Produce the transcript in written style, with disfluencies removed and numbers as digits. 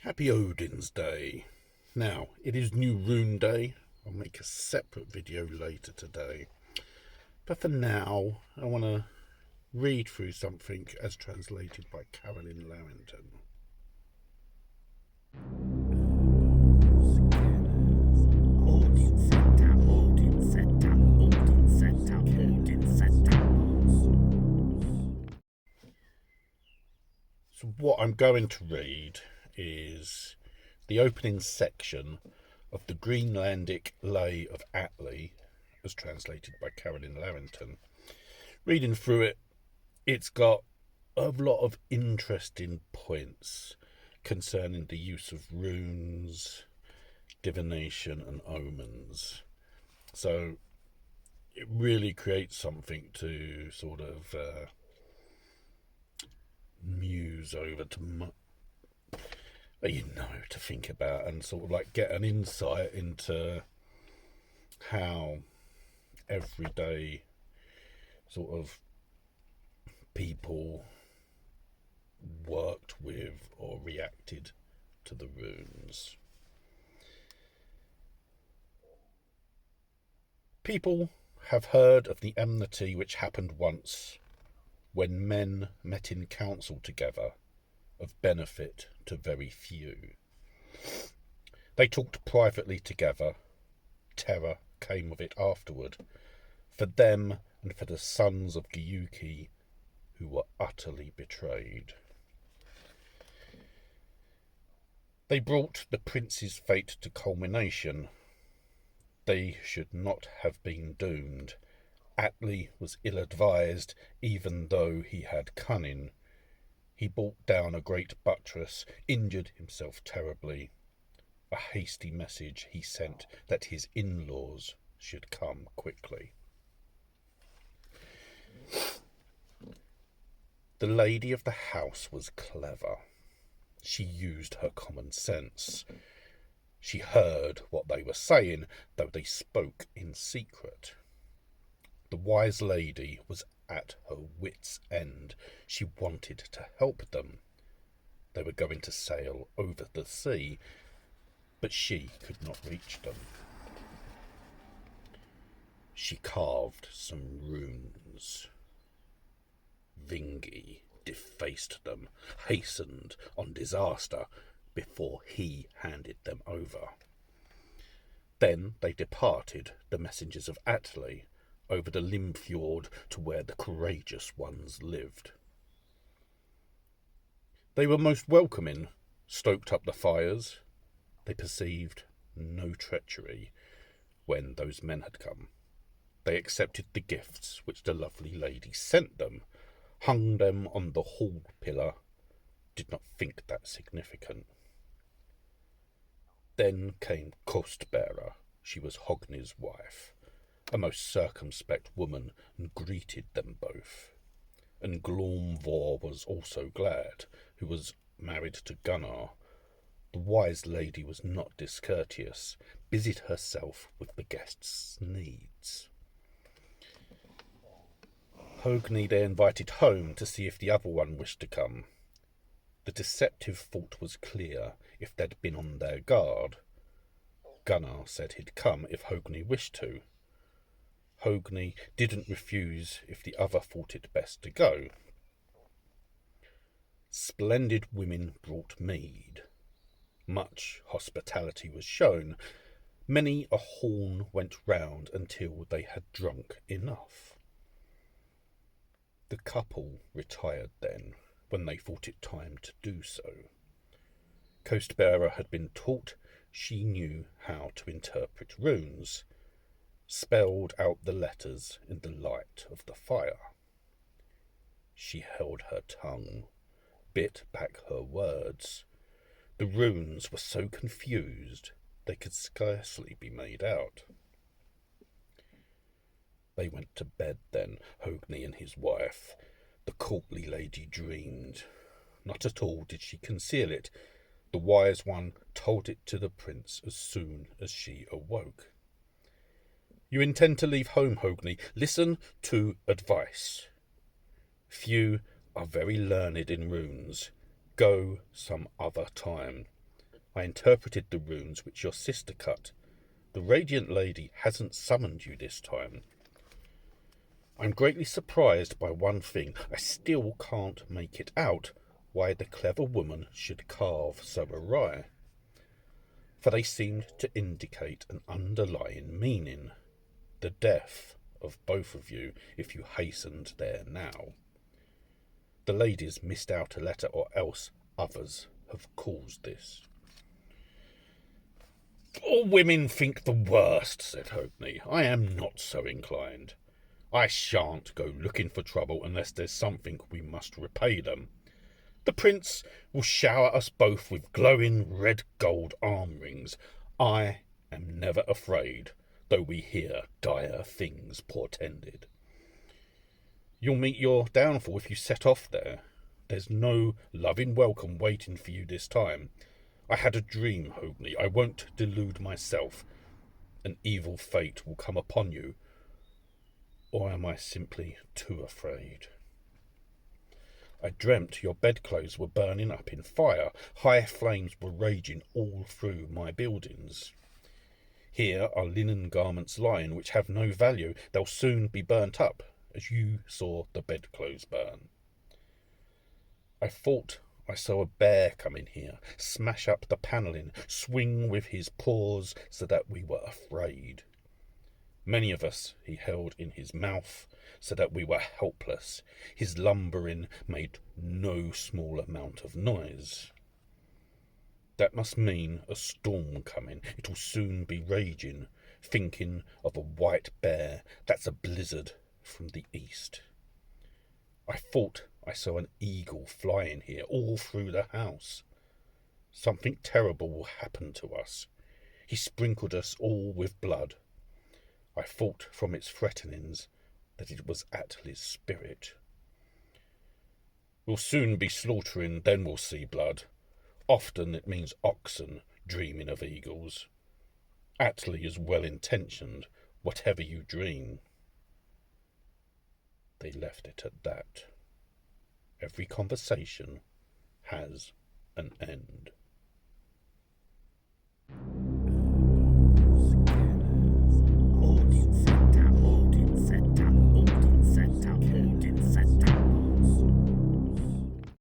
Happy Odin's Day. Now, it is New Rune Day. I'll make a separate video later today. But for now, I want to read through something as translated by Carolyne Larrington. So what I'm going to read is the opening section of the Greenlandic Lay of Atli, as translated by Carolyne Larrington. Reading through it, it's got a lot of interesting points concerning the use of runes, divination and omens. So it really creates something to sort of muse over, to think about and sort of like get an insight into how everyday sort of people worked with or reacted to the runes. People have heard of the enmity which happened once when men met in council together, of benefit to very few. They talked privately together. Terror came of it afterward, for them and for the sons of Giuki, who were utterly betrayed. They brought the prince's fate to culmination. They should not have been doomed. Atli was ill-advised, even though he had cunning. He brought down a great buttress, injured himself terribly. A hasty message he sent that his in-laws should come quickly. The lady of the house was clever. She used her common sense. She heard what they were saying, though they spoke in secret. The wise lady was at her wit's end. She wanted to help them. They were going to sail over the sea, but she could not reach them. She carved some runes. Vingi defaced them, hastened on disaster before he handed them over. Then they departed, the messengers of Atli, over the Limfjord to where the courageous ones lived. They were most welcoming, stoked up the fires. They perceived no treachery when those men had come. They accepted the gifts which the lovely lady sent them, hung them on the hall pillar, did not think that significant. Then came Coastbearer. She was Hogni's wife, a most circumspect woman, and greeted them both. And Glormvor was also glad, who was married to Gunnar. The wise lady was not discourteous, busied herself with the guests' needs. Hogni they invited home to see if the other one wished to come. The deceptive thought was clear if they'd been on their guard. Gunnar said he'd come if Hogni wished to. Hogni didn't refuse if the other thought it best to go. Splendid women brought mead. Much hospitality was shown. Many a horn went round until they had drunk enough. The couple retired then, when they thought it time to do so. Coastbearer had been taught. She knew how to interpret runes, spelled out the letters in the light of the fire. She held her tongue, bit back her words. The runes were so confused they could scarcely be made out. They went to bed then, Hogni and his wife. The courtly lady dreamed. Not at all did she conceal it. The wise one told it to the prince as soon as she awoke. You intend to leave home, Hogni. Listen to advice. Few are very learned in runes. Go some other time. I interpreted the runes which your sister cut. The Radiant Lady hasn't summoned you this time. I'm greatly surprised by one thing. I still can't make it out why the clever woman should carve so awry, for they seemed to indicate an underlying meaning. The death of both of you if you hastened there now. The ladies missed out a letter, or else others have caused this. All women think the worst, said Hogni. I am not so inclined. I shan't go looking for trouble unless there's something we must repay them. The prince will shower us both with glowing red gold arm rings. I am never afraid, though we hear dire things portended. You'll meet your downfall if you set off there. There's no loving welcome waiting for you this time. I had a dream, Hogni. I won't delude myself. An evil fate will come upon you. Or am I simply too afraid? I dreamt your bedclothes were burning up in fire. High flames were raging all through my buildings. Here are linen garments lying which have no value. They'll soon be burnt up, as you saw the bedclothes burn. I thought I saw a bear come in here, smash up the panelling, swing with his paws so that we were afraid. Many of us he held in his mouth so that we were helpless. His lumbering made no small amount of noise. That must mean a storm coming. It'll soon be raging. Thinking of a white bear, that's a blizzard from the east. I thought I saw an eagle flying here all through the house. Something terrible will happen to us. He sprinkled us all with blood. I thought from its threatenings that it was Atli's spirit. We'll soon be slaughtering, then we'll see blood. Often it means oxen dreaming of eagles. Atli is well-intentioned, whatever you dream. They left it at that. Every conversation has an end.